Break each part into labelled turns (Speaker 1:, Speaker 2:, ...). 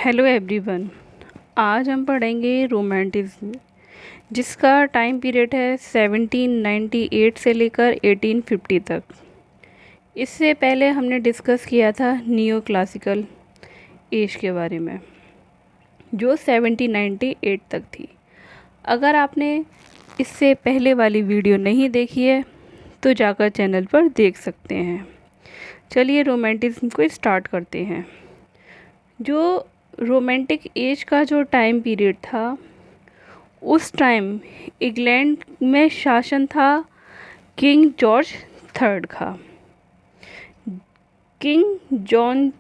Speaker 1: Hello everyone. आज हम पढ़ेंगे रोमांटिज्म, जिसका टाइम पीरियड है 1798 से लेकर 1850 तक। इससे पहले हमने डिस्कस किया था नियो क्लासिकल एज के बारे में, जो 1798 तक थी। अगर आपने इससे पहले वाली वीडियो नहीं देखी है तो जाकर चैनल पर देख सकते हैं। चलिए रोमांटिज्म को स्टार्ट करते हैं। जो रोमांटिक एज का जो टाइम पीरियड था, उस टाइम इंग्लैंड में शासन था किंग जॉर्ज थर्ड का। किंग जॉन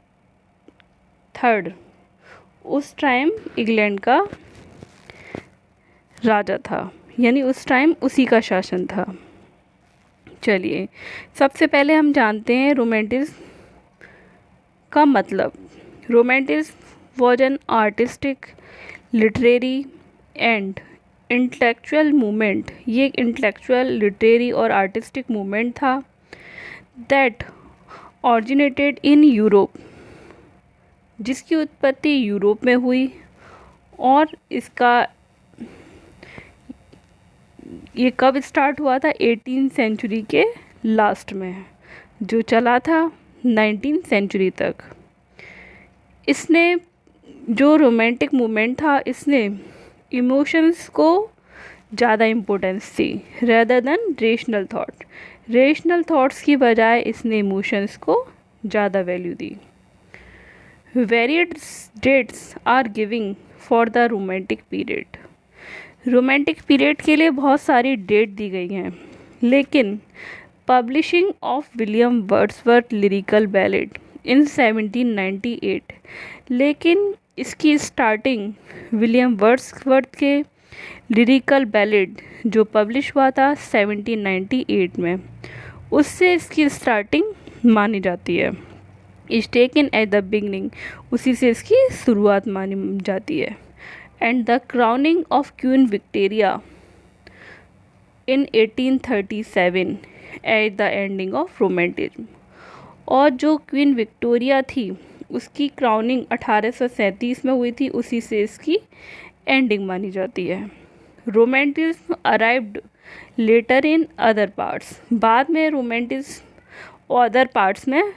Speaker 1: थर्ड उस टाइम इंग्लैंड का राजा था, यानी उस टाइम उसी का शासन था। चलिए सबसे पहले हम जानते हैं रोमांटिज्म का मतलब। Romanticism was an artistic, literary and intellectual movement। ये एक इंटेलेक्चुअल, लिटरेरी और आर्टिस्टिक मूवमेंट था that originated in यूरोप, जिसकी उत्पत्ति यूरोप में हुई। और इसका ये कब स्टार्ट हुआ था? 18th सेंचुरी के लास्ट में, जो चला था 19th सेंचुरी तक। इसने जो रोमांटिक मूवमेंट था, इसने इमोशंस को ज़्यादा इम्पोर्टेंस दी rather than rational thought. Rational thoughts की बजाय इसने इमोशंस को ज़्यादा वैल्यू दी। Varied dates are giving for the romantic period. Romantic period के लिए बहुत सारी डेट दी गई हैं, लेकिन publishing of William Wordsworth lyrical ballad in 1798, लेकिन इसकी स्टार्टिंग विलियम वर्ड्सवर्थ के लिरिकल बैलेड जो पब्लिश हुआ था 1798 में, उससे इसकी स्टार्टिंग मानी जाती है। Is taken at the beginning, उसी से इसकी शुरुआत मानी जाती है। And the crowning of queen Victoria in 1837 at the ending of romanticism. और जो क्वीन विक्टोरिया थी, उसकी क्राउनिंग 1837 में हुई थी, उसी से इसकी एंडिंग मानी जाती है। Romanticism arrived later in other parts, बाद में रोमांटिज्म अदर पार्ट्स में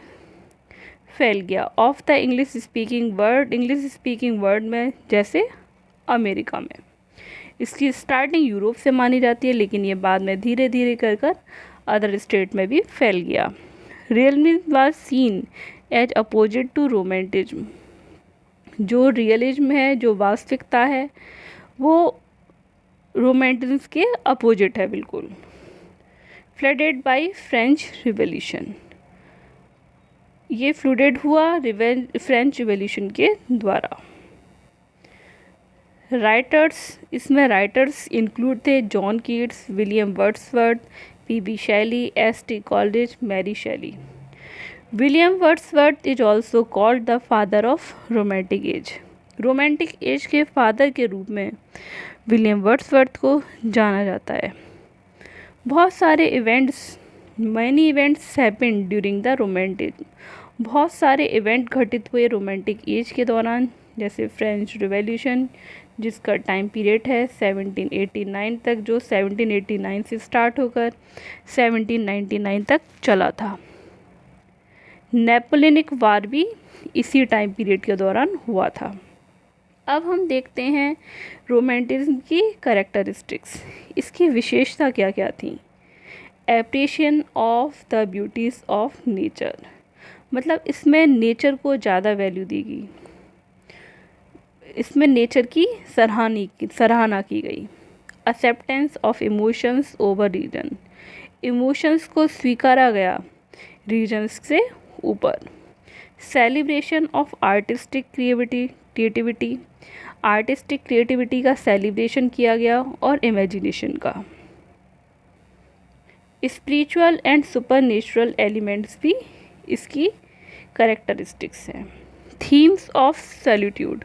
Speaker 1: फैल गया of the English speaking world में, जैसे अमेरिका में। इसकी स्टार्टिंग यूरोप से मानी जाती है, लेकिन ये बाद में धीरे धीरे कर अदर स्टेट में भी फैल गया। Realism was seen as opposite to romanticism. जो रियलिज्म है, जो वास्तविकता है, वो रोमांटिज्म के अपोजिट है बिल्कुल। फ्लडेड बाय फ्रेंच रिवॉल्यूशन, ये फ्लडेड हुआ फ्रेंच रिवॉल्यूशन के द्वारा। राइटर्स, इसमें राइटर्स इंक्लूड थे John Keats, William Wordsworth, P B. Shelley, S T. Coleridge, Mary Shelley. William Wordsworth is also called the father of romantic age. Romantic age के father के रूप में विलियम वर्ड्सवर्थ को जाना जाता है। बहुत सारे events, many events happened during the romanticism. बहुत सारे इवेंट घटित हुए रोमांटिक एज के दौरान, जैसे फ्रेंच रिवॉल्यूशन, जिसका टाइम पीरियड है 1789 तक, जो 1789 से स्टार्ट होकर 1799 तक चला था। नेपोलियनिक वार भी इसी टाइम पीरियड के दौरान हुआ था। अब हम देखते हैं रोमांटिज्म की कैरेक्टरिस्टिक्स, इसकी विशेषता क्या क्या थी। Appreciation of the beauties of nature, मतलब इसमें नेचर को ज़्यादा वैल्यू दी गई, इसमें नेचर की सराहना की गई। Acceptance of emotions over reason, emotions को स्वीकारा गया रीजन्स से ऊपर। Celebration of artistic creativity, artistic creativity का सेलिब्रेशन किया गया, और इमेजिनेशन का। स्पिरिचुअल एंड सुपरनेचुरल एलिमेंट्स भी इसकी कैरेक्टरिस्टिक्स हैं। थीम्स ऑफ सॉलिट्यूड,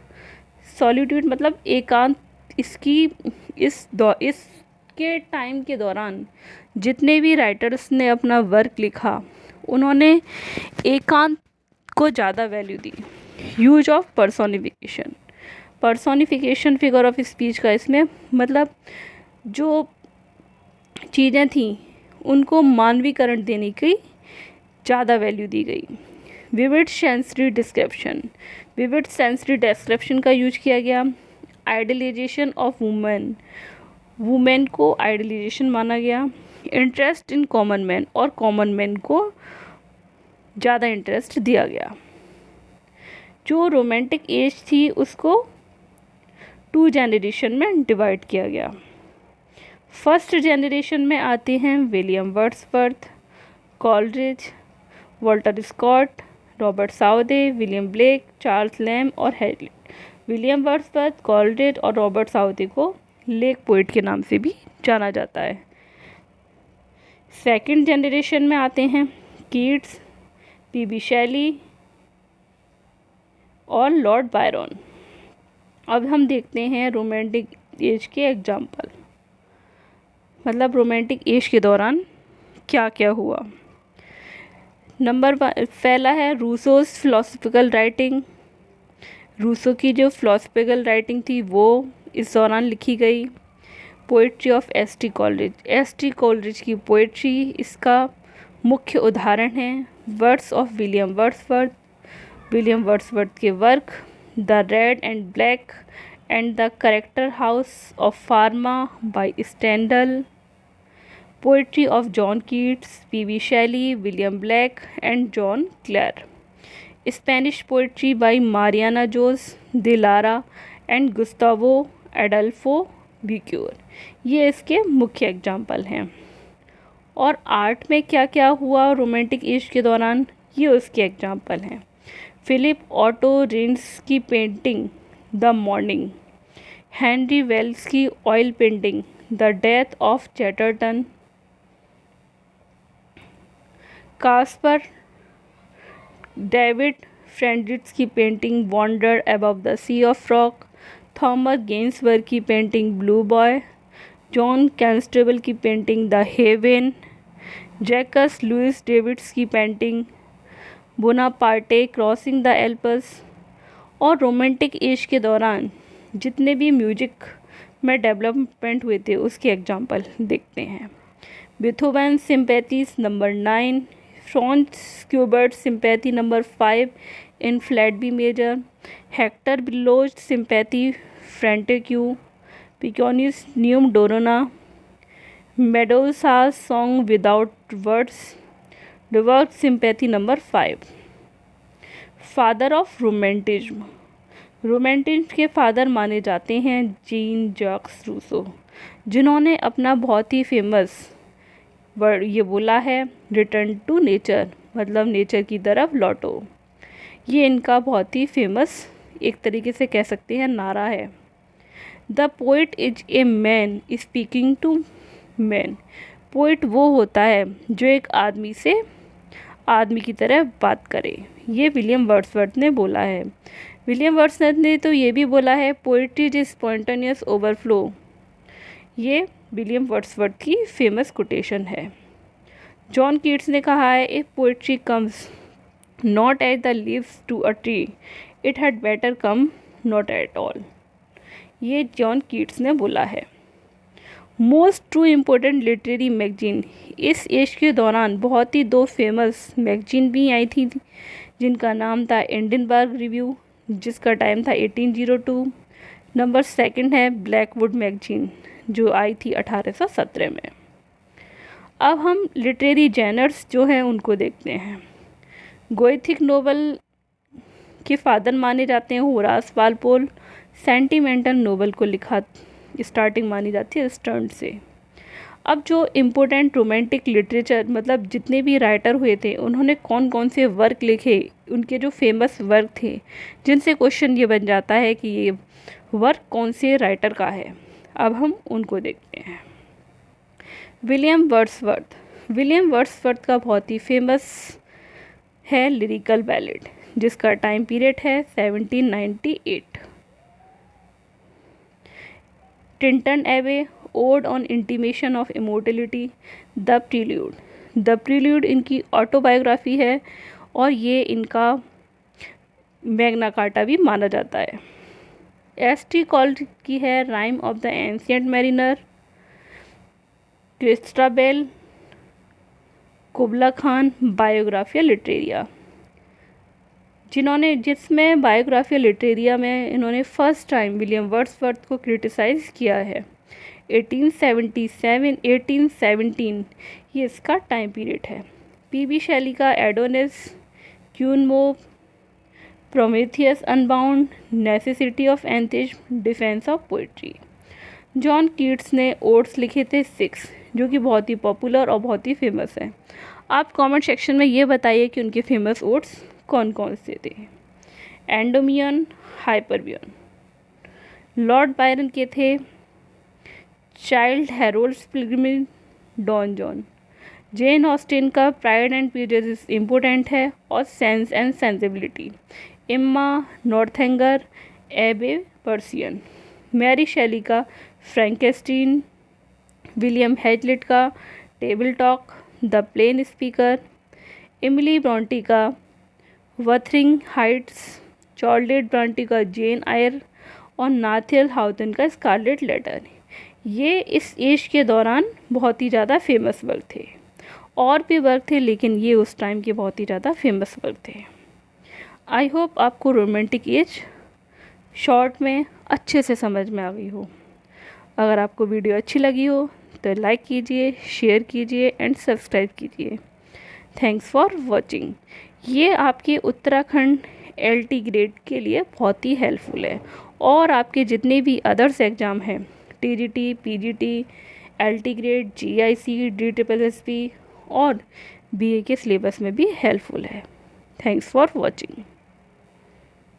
Speaker 1: सॉलिट्यूड मतलब एकांत। इसके टाइम के दौरान जितने भी राइटर्स ने अपना वर्क लिखा, उन्होंने एकांत को ज़्यादा value the. Use of personification figure of speech का इसमें मतलब जो चीज़ें थीं उनको मानवीकरण देने की ज़्यादा वैल्यू दी गई। विविड सेंसरी डिस्क्रिप्शन का यूज किया गया। आइडियलाइजेशन ऑफ वुमेन को आइडियलाइजेशन माना गया। इंटरेस्ट इन कॉमन मैन और कॉमन मैन को ज़्यादा इंटरेस्ट दिया गया। जो रोमांटिक एज थी उसको 2 जनरेशन में डिवाइड किया गया। फर्स्ट जनरेशन में आते हैं William Wordsworth, Coleridge, Walter Scott, Robert Southey, William Blake, Charles Lamb और हैरिट। विलियम वर्ड्सवर्थ, कॉलरिज और रॉबर्ट साउदे को लेक पोइट के नाम से भी जाना जाता है। सेकंड जनरेशन में आते हैं कीट्स, पीबी शेली और लॉर्ड बायरन। अब हम देखते हैं रोमांटिक एज के एग्जाम्पल, मतलब रोमांटिक एज के दौरान क्या क्या हुआ। पहला है रूसोस फिलोसफिकल राइटिंग। रूसो की जो फिलोसफिकल राइटिंग थी वो इस दौरान लिखी गई। Poetry of S T. कॉलरिज की पोइट्री इसका मुख्य उदाहरण है। वर्ड्स ऑफ विलियम वर्ड्सवर्थ के work the red and black and the character house of Parma by Stendhal. Poetry of John Keats, P B Shelley, William Blake and John Clare. Spanish poetry by Mariana Jose de Lara and Gustavo Adolfo Becquer. ये इसके मुख्य example हैं। और art में क्या क्या हुआ romantic age के दौरान, ये उसके एग्जाम्पल हैं। फिलिप ऑटो रिंस की painting the morning, Henry Wallis की oil painting the death of Chatterton, Caspar David Friedrich की painting wander above the sea of rock, Thomas Gainsborough की painting blue boy, John Constable की painting the haven, Jacques Louis David's की painting Bonaparte crossing the Alps. और romantic age के दौरान जितने भी music में डेवलपमेंट हुए थे उसके एग्जाम्पल देखते हैं। Beethoven symphonies number 9, Franz Schubert symphony number 5 in flat B major, Hector Berlioz symphony fantastique, पिकोनिस न्यूम डोरोना, Mendelssohn's song without words, Dvorak symphony number 5। Father of romanticism के फादर माने जाते हैं जीन जैक्स रूसो, जिन्होंने अपना बहुत ही फेमस वर्ड ये बोला है रिटर्न टू नेचर, मतलब नेचर की तरफ लौटो। ये इनका बहुत ही फेमस एक तरीके से कह सकते हैं नारा है। The poet is a man speaking to man. Poet वो होता है जो एक आदमी से आदमी की तरह बात करे। ये विलियम वर्ड्सवर्थ ने बोला है। विलियम वर्ड्सवर्थ ने तो ये भी बोला है पोइट्री इज स्पॉन्टेनियस ओवरफ्लो। ये विलियम वर्ड्सवर्थ की फेमस कोटेशन है। जॉन कीट्स ने कहा है if poetry comes not at the leaves to a tree it had better come not at all. ये जॉन कीट्स ने बोला है। Most true important literary magazine, इस एज के दौरान बहुत ही 2 फेमस मैगजीन भी आई थी जिनका नाम था एडिनबर्ग रिव्यू जिसका टाइम था 1802। नंबर 2 है ब्लैकवुड मैगजीन जो आई थी 1817 में। अब हम लिटरेरी जैनर्स जो हैं उनको देखते हैं। गोथिक नोवेल के फादर माने जाते हैं होरास वालपोल। सेंटिमेंटल नोवेल को लिखा स्टार्टिंग मानी जाती है स्टर्न से। अब जो इम्पोर्टेंट रोमांटिक लिटरेचर मतलब जितने भी राइटर हुए थे उन्होंने कौन कौन से वर्क लिखे, उनके जो फेमस वर्क थे जिनसे क्वेश्चन ये बन जाता है कि ये वर्क कौन से राइटर का है। अब हम उनको देखते हैं। विलियम वर्ड्सवर्थ का बहुत ही फेमस है लिरिकल बैलेड जिसका टाइम पीरियड है 1798। टिंटन एबे odd on intimation of immortality, the prelude इनकी ऑटोबायोग्राफी है और ये इनका मैग्ना कार्टा भी माना जाता है। एस.टी. कॉल्ड की है rhyme of the ancient mariner, Christabel, कुबला Khan, Biographia Literaria, जिसमें बायोग्राफिया लिटरेरिया में इन्होंने फर्स्ट टाइम विलियम वर्ड्सवर्थ को क्रिटिसाइज़ किया है। 1877 1817 ये इसका टाइम पीरियड है। पी.बी. शैली का Adonais, Queen Mab, Prometheus Unbound, necessity of atheism, defence of poetry. John Keats ने ओड्स लिखे थे 6, जो कि बहुत ही पॉपुलर और बहुत ही फेमस है। आप कमेंट सेक्शन में ये बताइए कि उनके फेमस ओड्स कौन कौन से थे। एंडोमियन, हाइपरबियन। लॉर्ड बायरन के थे Childe Harold's Pilgrimage, Don Juan. Jane Austen का प्राइड एंड प्रेजुडिस इम्पोर्टेंट है और sense and sensibility. Emma Northanger, Abbey Persuasion. Mary Shelley का फ्रैंकेस्टीन। विलियम हैजलिट का table talk, the plain speaker. Emily Bronte का Wuthering Heights. Charlotte Bronte का Jane Eyre और Nathaniel Hawthorne का scarlet letter. ये इस एज के दौरान बहुत ही ज़्यादा फेमस वर्क थे। और भी वर्क थे, लेकिन ये उस टाइम के बहुत ही ज़्यादा फेमस वर्क थे। आई होप आपको रोमांटिक एज शॉर्ट में अच्छे से समझ में आ गई हो। अगर आपको वीडियो अच्छी लगी हो तो लाइक कीजिए, शेयर कीजिए एंड सब्सक्राइब कीजिए। Thanks for watching. ये आपके उत्तराखंड LT ग्रेड के लिए बहुत ही हेल्पफुल है और आपके जितने भी अदर्स एग्ज़ाम हैं, TGT, PGT, LT grade, GIC, DSSSB और BA के सिलेबस में भी हेल्पफुल है। Thanks for watching.